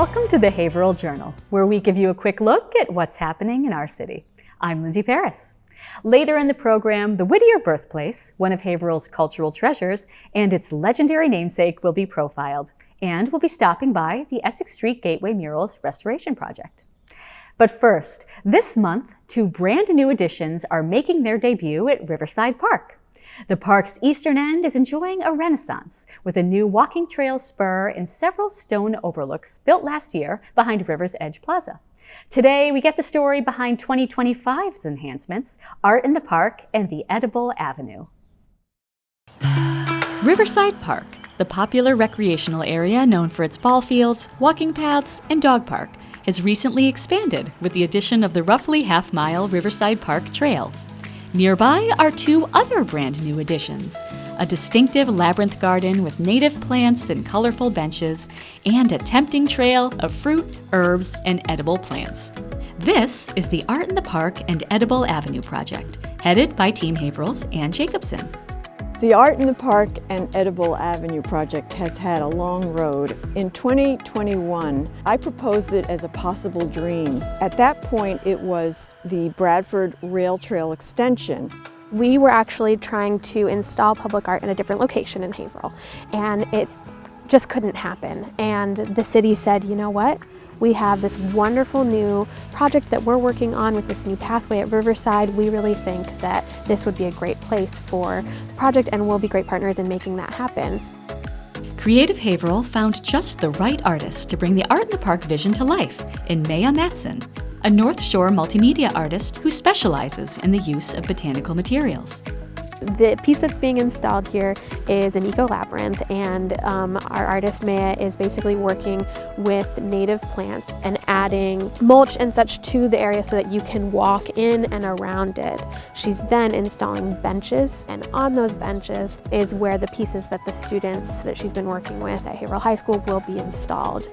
Welcome to the Haverhill Journal, where we give you a quick look at what's happening in our city. I'm Lindsay Paris. Later in the program, the Whittier Birthplace, one of Haverhill's cultural treasures, and its legendary namesake will be profiled, and we'll be stopping by the ESSEX Street Gateway Mural's restoration project. But first, this month, two brand new additions are making their debut at Riverside Park. The park's eastern end is enjoying a renaissance with a new walking trail spur and several stone overlooks built last year behind River's Edge Plaza. Today, we get the story behind 2025's enhancements, Art in the Park and the Edible Avenue. Riverside Park, the popular recreational area known for its ball fields, walking paths, and dog park, has recently expanded with the addition of the roughly half-mile Riverside Park Trail. Nearby are two other brand new additions, a distinctive labyrinth garden with native plants and colorful benches, and a tempting trail of fruit, herbs, and edible plants. This is the Art in the Park and Edible Avenue project, headed by Team Haverhill's Ann Jacobson. The Art in the Park and Edible Avenue project has had a long road. In 2021, I proposed it as a possible dream. At that point, it was the Bradford Rail Trail extension. We were actually trying to install public art in a different location in Haverhill, and it just couldn't happen. And the city said, you know what? We have this wonderful new project that we're working on with this new pathway at Riverside. We really think that this would be a great place for the project, and we'll be great partners in making that happen. Creative Haverhill found just the right artist to bring the Art in the Park vision to life in Maya Matson, a North Shore multimedia artist who specializes in the use of botanical materials. The piece that's being installed here is an eco-labyrinth, and our artist Maya is basically working with native plants and adding mulch and such to the area so that you can walk in and around it. She's then installing benches, and on those benches is where the pieces that the students that she's been working with at Haverhill High School will be installed.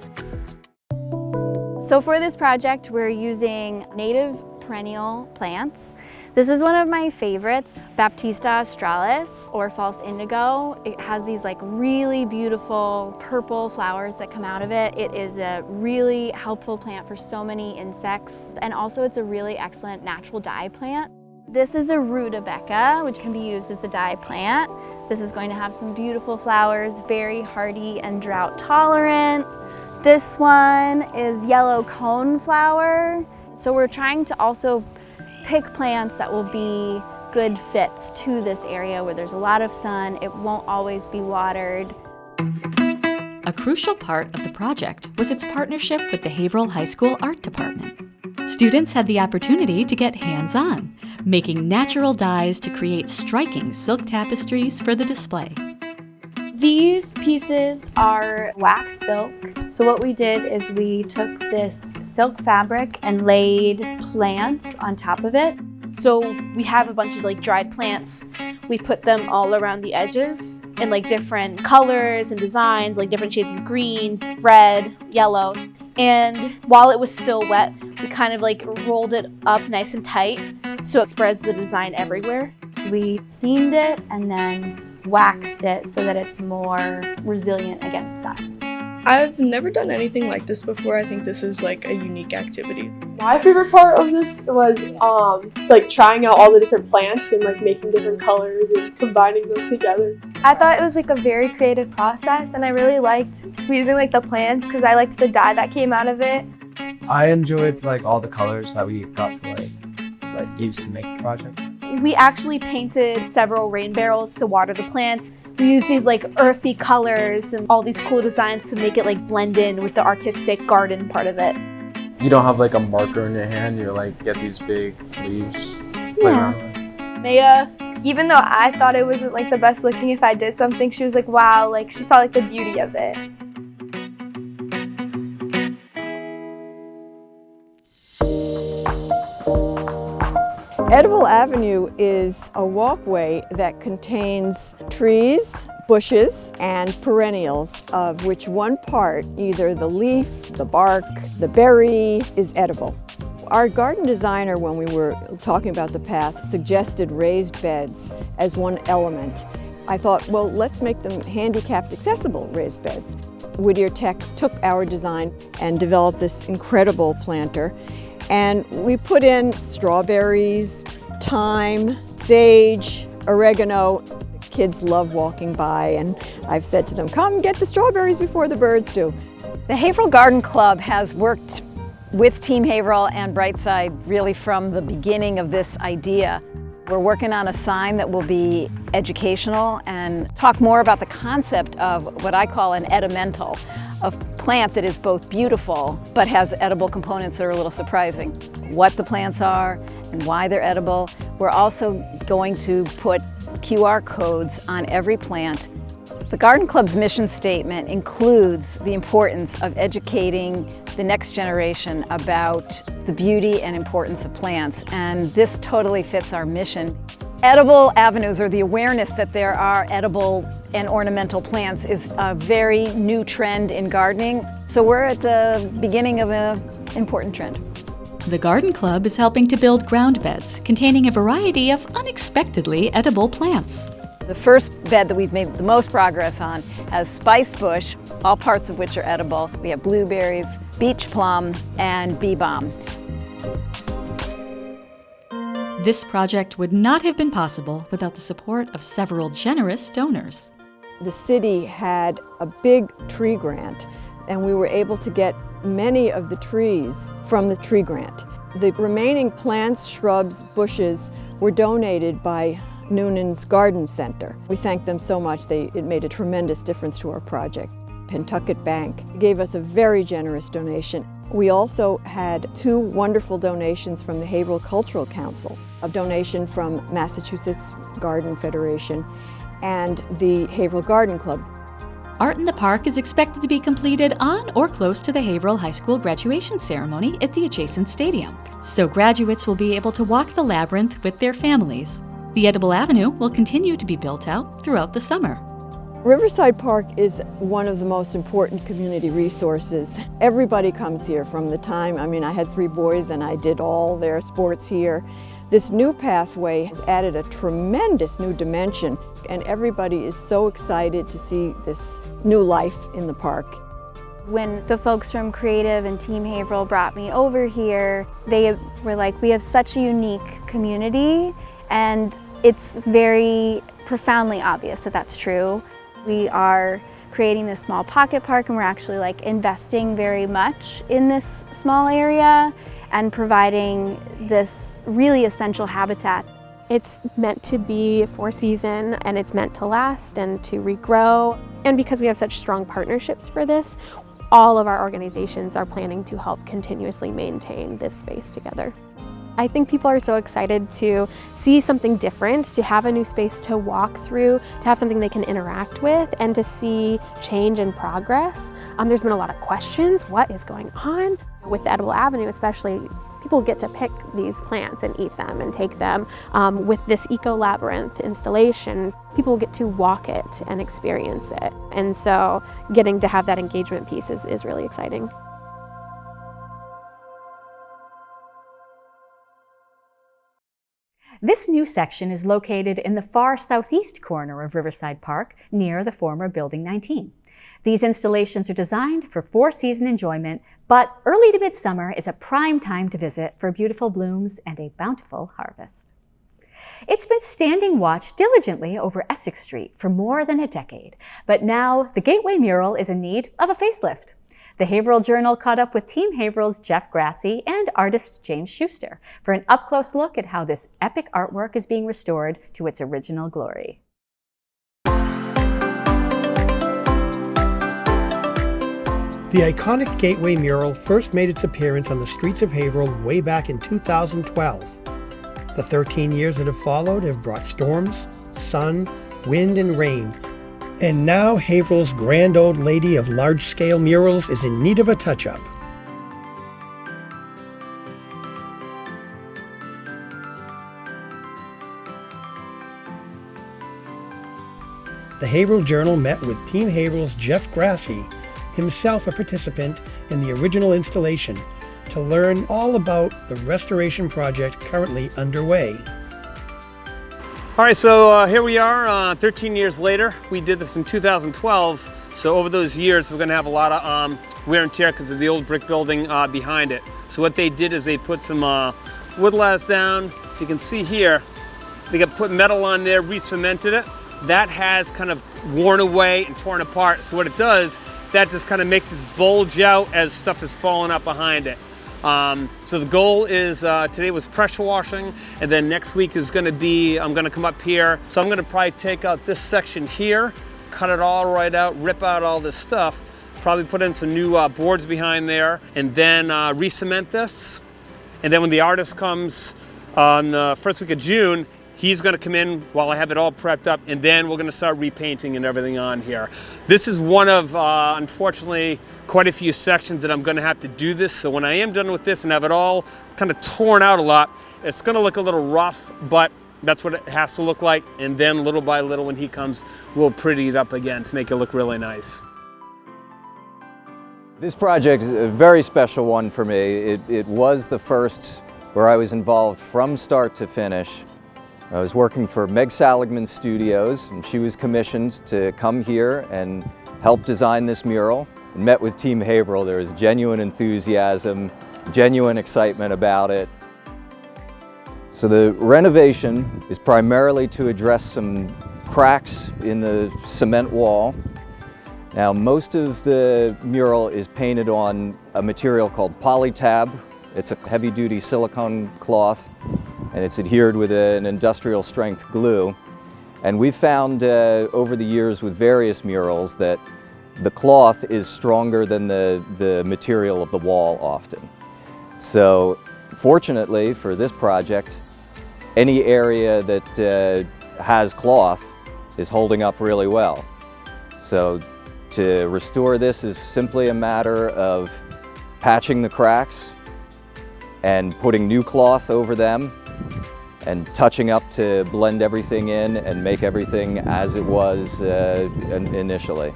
So for this project, we're using native perennial plants. This is one of my favorites, Baptista australis, or false indigo. It has these really beautiful purple flowers that come out of it. It is a really helpful plant for so many insects, and also it's a really excellent natural dye plant. This is a rutabaga, which can be used as a dye plant. This is going to have some beautiful flowers, very hardy and drought tolerant. This one is yellow coneflower. So we're trying to also pick plants that will be good fits to this area where there's a lot of sun. It won't always be watered. A crucial part of the project was its partnership with the Haverhill High School Art Department. Students had the opportunity to get hands-on, making natural dyes to create striking silk tapestries for the display. These pieces are wax silk. So what we did is we took this silk fabric and laid plants on top of it. So we have a bunch of dried plants. We put them all around the edges in different colors and designs, different shades of green, red, yellow. And while it was still wet, we kind of rolled it up nice and tight so it spreads the design everywhere. We steamed it and then waxed it so that it's more resilient against sun. I've never done anything like this before. I think this is a unique activity. My favorite part of this was trying out all the different plants and making different colors and combining them together. I thought it was a very creative process, and I really liked squeezing the plants because I liked the dye that came out of it. I enjoyed all the colors that we got to use to make the project. We actually painted several rain barrels to water the plants. We use these earthy colors and all these cool designs to make it blend in with the artistic garden part of it. You don't have a marker in your hand, you get these big leaves. Yeah. Maya, even though I thought it wasn't the best looking if I did something, she was wow, she saw the beauty of it. Edible Avenue is a walkway that contains trees, bushes, and perennials, of which one part, either the leaf, the bark, the berry, is edible. Our garden designer, when we were talking about the path, suggested raised beds as one element. I thought, well, let's make them handicapped accessible raised beds. Whittier Tech took our design and developed this incredible planter. And we put in strawberries, thyme, sage, oregano. Kids love walking by, and I've said to them, come get the strawberries before the birds do. The Haverhill Garden Club has worked with Team Haverhill and Brightside really from the beginning of this idea. We're working on a sign that will be educational and talk more about the concept of what I call an edimental, a plant that is both beautiful but has edible components that are a little surprising. What the plants are and why they're edible. We're also going to put QR codes on every plant. The Garden Club's mission statement includes the importance of educating the next generation about the beauty and importance of plants, and this totally fits our mission. Edible avenues, or the awareness that there are edible and ornamental plants, is a very new trend in gardening, so we're at the beginning of an important trend. The Garden Club is helping to build ground beds containing a variety of unexpectedly edible plants. The first bed that we've made the most progress on has spice bush, all parts of which are edible. We have blueberries, beach plum, and bee balm. This project would not have been possible without the support of several generous donors. The city had a big tree grant, and we were able to get many of the trees from the tree grant. The remaining plants, shrubs, bushes were donated by Noonan's Garden Center. We thank them so much. It made a tremendous difference to our project. Pentucket Bank gave us a very generous donation. We also had 2 wonderful donations from the Haverhill Cultural Council, a donation from Massachusetts Garden Federation and the Haverhill Garden Club. Art in the Park is expected to be completed on or close to the Haverhill High School graduation ceremony at the adjacent stadium, so graduates will be able to walk the labyrinth with their families. The Edible Avenue will continue to be built out throughout the summer. Riverside Park is one of the most important community resources. Everybody comes here from the time, I had 3 boys and I did all their sports here. This new pathway has added a tremendous new dimension, and everybody is so excited to see this new life in the park. When the folks from Creative and Team Haverhill brought me over here, they were like, we have such a unique community, and it's very profoundly obvious that that's true. We are creating this small pocket park, and we're actually investing very much in this small area and providing this really essential habitat. It's meant to be for season, and it's meant to last and to regrow. And because we have such strong partnerships for this, all of our organizations are planning to help continuously maintain this space together. I think people are so excited to see something different, to have a new space to walk through, to have something they can interact with, and to see change and progress. There's been a lot of questions. What is going on? With the Edible Avenue especially, people get to pick these plants and eat them and take them. With this eco-labyrinth installation, people get to walk it and experience it. And so getting to have that engagement piece is really exciting. This new section is located in the far southeast corner of Riverside Park, near the former Building 19. These installations are designed for 4-season enjoyment, but early to midsummer is a prime time to visit for beautiful blooms and a bountiful harvest. It's been standing watch diligently over Essex Street for more than a decade, but now the Gateway mural is in need of a facelift. The Haverhill Journal caught up with Team Haverhill's Jeff Grassie and artist James Shuster for an up-close look at how this epic artwork is being restored to its original glory. The iconic Gateway mural first made its appearance on the streets of Haverhill way back in 2012. The 13 years that have followed have brought storms, sun, wind, and rain. And now Haverhill's grand old lady of large-scale murals is in need of a touch-up. The Haverhill Journal met with Team Haverhill's Jeff Grassie, himself a participant in the original installation, to learn all about the restoration project currently underway. All right, so here we are 13 years later. We did this in 2012, So over those years, we're gonna have a lot of wear and tear because of the old brick building behind it. So what they did is they put some wood lattice down. You can see here, they put metal on there, re-cemented it. That has kind of worn away and torn apart. So what it does, that just kind of makes this bulge out as stuff is falling up behind it. So the goal is, today was pressure washing, and then next week is gonna be, I'm gonna come up here. So I'm gonna probably take out this section here, cut it all right out, rip out all this stuff, probably put in some new boards behind there, and then re-cement this. And then when the artist comes on the first week of June, he's gonna come in while I have it all prepped up, and then we're gonna start repainting and everything on here. This is one of, unfortunately, quite a few sections that I'm gonna have to do this. So when I am done with this and have it all kind of torn out a lot, it's gonna look a little rough, but that's what it has to look like. And then little by little, when he comes, we'll pretty it up again to make it look really nice. This project is a very special one for me. It was the first where I was involved from start to finish. I was working for Meg Saligman's studios, and she was commissioned to come here and help design this mural. And met with Team Haverhill. There was genuine enthusiasm, genuine excitement about it. So the renovation is primarily to address some cracks in the cement wall. Now, most of the mural is painted on a material called polytab. It's a heavy-duty silicone cloth, and it's adhered with an industrial strength glue. And we've found over the years with various murals that the cloth is stronger than the material of the wall often. So fortunately for this project, any area that has cloth is holding up really well. So to restore this is simply a matter of patching the cracks and putting new cloth over them and touching up to blend everything in and make everything as it was initially.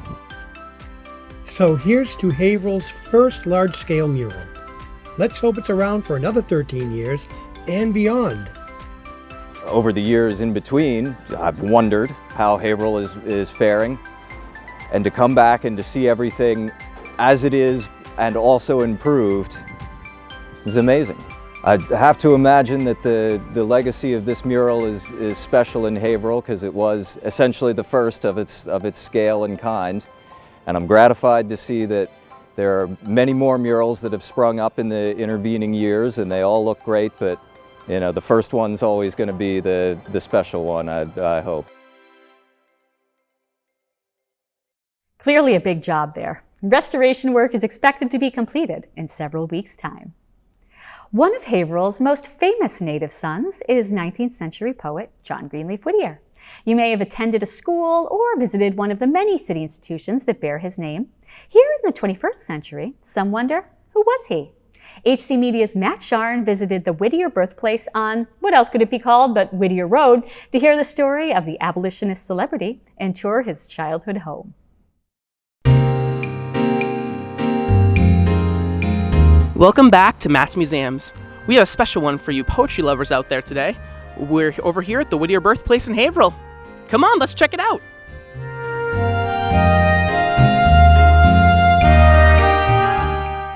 So here's to Haverhill's first large-scale mural. Let's hope it's around for another 13 years and beyond. Over the years in between, I've wondered how Haverhill is faring, and to come back and to see everything as it is and also improved is amazing. I have to imagine that the legacy of this mural is special in Haverhill because it was essentially the first of its scale and kind. And I'm gratified to see that there are many more murals that have sprung up in the intervening years, and they all look great, but you know, the first one's always going to be the special one, I hope. Clearly a big job there. Restoration work is expected to be completed in several weeks' time. One of Haverhill's most famous native sons is 19th century poet John Greenleaf Whittier. You may have attended a school or visited one of the many city institutions that bear his name. Here in the 21st century, some wonder, who was he? HC Media's Matt Scharn visited the Whittier Birthplace on, what else could it be called but Whittier Road, to hear the story of the abolitionist celebrity and tour his childhood home. Welcome back to Matt's Museums. We have a special one for you poetry lovers out there today. We're over here at the Whittier Birthplace in Haverhill. Come on, let's check it out.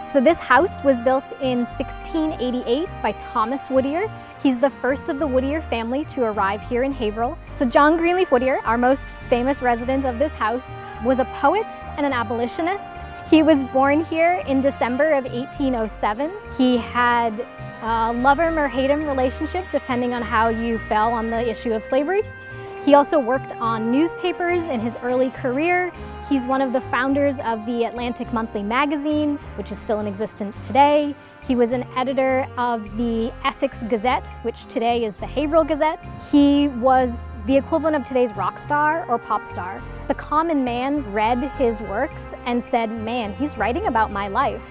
So this house was built in 1688 by Thomas Whittier. He's the first of the Whittier family to arrive here in Haverhill. So John Greenleaf Whittier, our most famous resident of this house, was a poet and an abolitionist. He was born here in December of 1807. He had a love-him or hate-him relationship, depending on how you fell on the issue of slavery. He also worked on newspapers in his early career. He's one of the founders of the Atlantic Monthly magazine, which is still in existence today. He was an editor of the ESSEX Gazette, which today is the Haverhill Gazette. He was the equivalent of today's rock star or pop star. The common man read his works and said, man, he's writing about my life.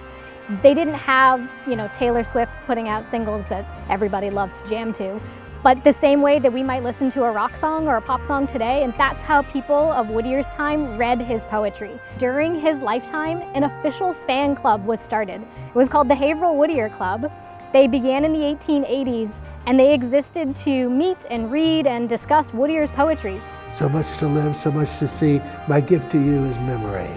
They didn't have, Taylor Swift putting out singles that everybody loves to jam to. But the same way that we might listen to a rock song or a pop song today, and that's how people of Whittier's time read his poetry. During his lifetime, an official fan club was started. It was called the Haverhill Whittier Club. They began in the 1880s, and they existed to meet and read and discuss Whittier's poetry. So much to live, so much to see. My gift to you is memory.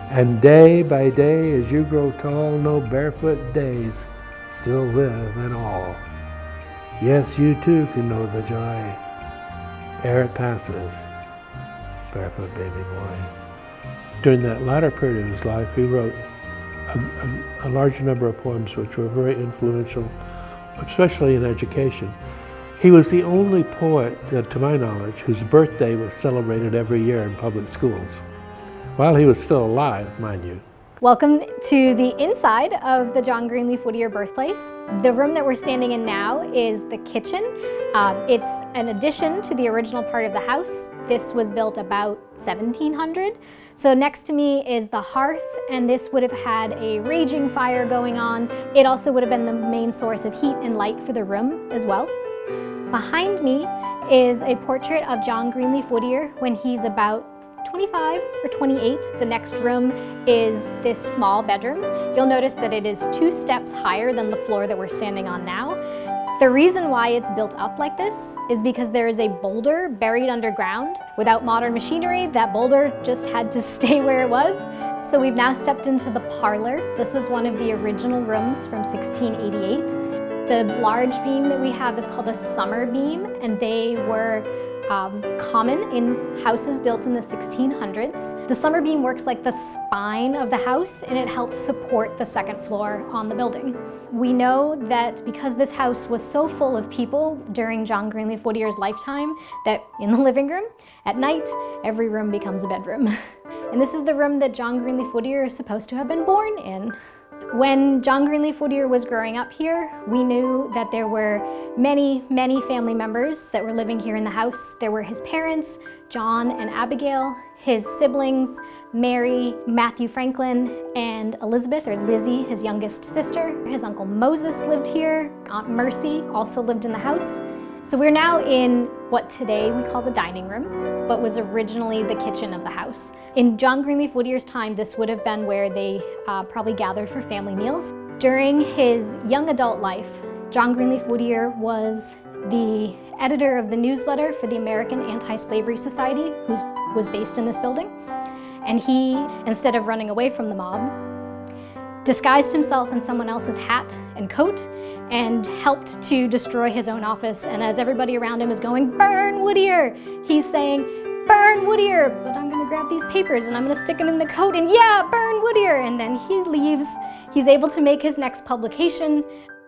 And day by day, as you grow tall, no barefoot days still live in all. Yes, you too can know the joy ere it passes, barefoot baby boy. During that latter period of his life, he wrote a large number of poems which were very influential, especially in education. He was the only poet, to my knowledge, whose birthday was celebrated every year in public schools, while he was still alive, mind you. Welcome to the inside of the John Greenleaf Whittier Birthplace. The room that we're standing in now is the kitchen. It's an addition to the original part of the house. This was built about 1700. So next to me is the hearth, and this would have had a raging fire going on. It also would have been the main source of heat and light for the room as well. Behind me is a portrait of John Greenleaf Whittier when he's about 25 or 28. The next room is this small bedroom. You'll notice that it is 2 steps higher than the floor that we're standing on now. The reason why it's built up like this is because there is a boulder buried underground. Without modern machinery, that boulder just had to stay where it was. So we've now stepped into the parlor. This is one of the original rooms from 1688. The large beam that we have is called a summer beam, and they were common in houses built in the 1600s. The summer beam works like the spine of the house, and it helps support the second floor on the building. We know that because this house was so full of people during John Greenleaf Whittier's lifetime, that in the living room, at night, every room becomes a bedroom. And this is the room that John Greenleaf Whittier is supposed to have been born in. When John Greenleaf Whittier was growing up here, we knew that there were many, many family members that were living here in the house. There were his parents, John and Abigail, his siblings, Mary, Matthew Franklin, and Elizabeth, or Lizzie, his youngest sister. His uncle Moses lived here. Aunt Mercy also lived in the house. So we're now in what today we call the dining room, but was originally the kitchen of the house. In John Greenleaf Whittier's time, this would have been where they probably gathered for family meals. During his young adult life, John Greenleaf Whittier was the editor of the newsletter for the American Anti-Slavery Society, who was based in this building. And he, instead of running away from the mob, disguised himself in someone else's hat and coat and helped to destroy his own office. And as everybody around him is going, "Burn Whittier!" he's saying, "Burn Whittier, but I'm gonna grab these papers and I'm gonna stick them in the coat and yeah, burn Whittier!" And then he leaves. He's able to make his next publication.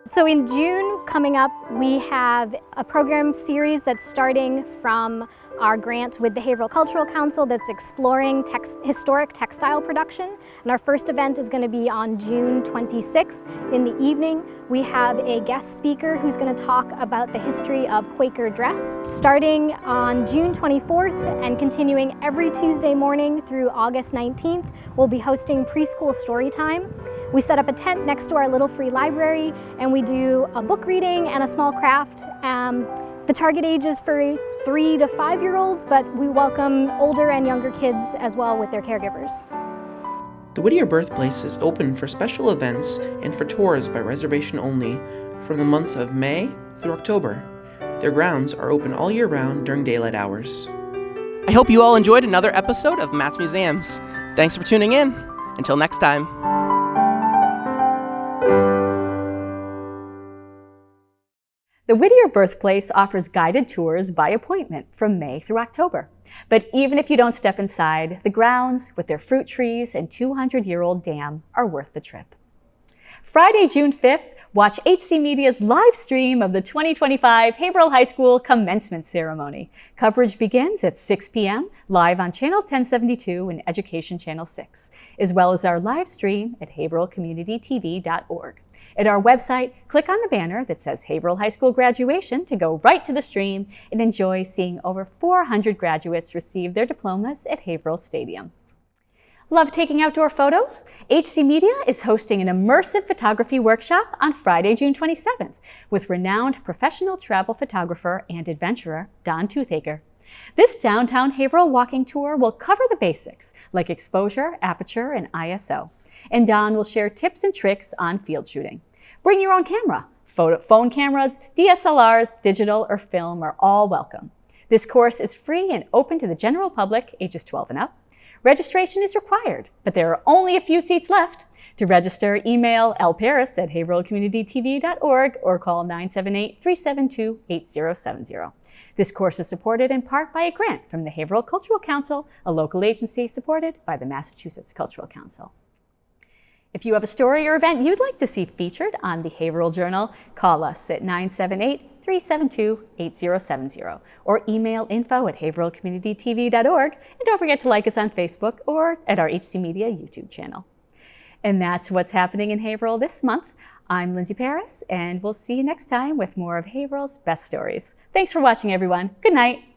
So in June coming up, we have a program series that's starting from our grant with the Haverhill Cultural Council that's exploring historic textile production. And our first event is going to be on June 26th in the evening. We have a guest speaker who's going to talk about the history of Quaker dress. Starting on June 24th and continuing every Tuesday morning through August 19th, we'll be hosting preschool story time. We set up a tent next to our little free library and we do a book reading and a small craft. The target age is for 3 to 5-year-olds, but we welcome older and younger kids as well with their caregivers. The Whittier Birthplace is open for special events and for tours by reservation only from the months of May through October. Their grounds are open all year round during daylight hours. I hope you all enjoyed another episode of Matt's Museums. Thanks for tuning in. Until next time. The Whittier Birthplace offers guided tours by appointment from May through October. But even if you don't step inside, the grounds with their fruit trees and 200-year-old dam are worth the trip. Friday, June 5th, watch HC Media's live stream of the 2025 Haverhill High School commencement ceremony. Coverage begins at 6 p.m. live on Channel 1072 and Education Channel 6, as well as our live stream at haverhillcommunitytv.org. At our website, click on the banner that says Haverhill High School graduation to go right to the stream and enjoy seeing over 400 graduates receive their diplomas at Haverhill Stadium. Love taking outdoor photos? HC Media is hosting an immersive photography workshop on Friday, June 27th with renowned professional travel photographer and adventurer Don Toothaker. This downtown Haverhill walking tour will cover the basics like exposure, aperture, and ISO. And Don will share tips and tricks on field shooting. Bring your own camera. Phone cameras, DSLRs, digital, or film are all welcome. This course is free and open to the general public, ages 12 and up. Registration is required, but there are only a few seats left. To register, email lparis@haverhillcommunitytv.org or call 978-372-8070. This course is supported in part by a grant from the Haverhill Cultural Council, a local agency supported by the Massachusetts Cultural Council. If you have a story or event you'd like to see featured on the Haverhill Journal, call us at 978-372-8070 or email info@haverhillcommunitytv.org, and don't forget to like us on Facebook or at our HC Media YouTube channel. And that's what's happening in Haverhill this month. I'm Lindsay Paris, and we'll see you next time with more of Haverhill's best stories. Thanks for watching, everyone. Good night.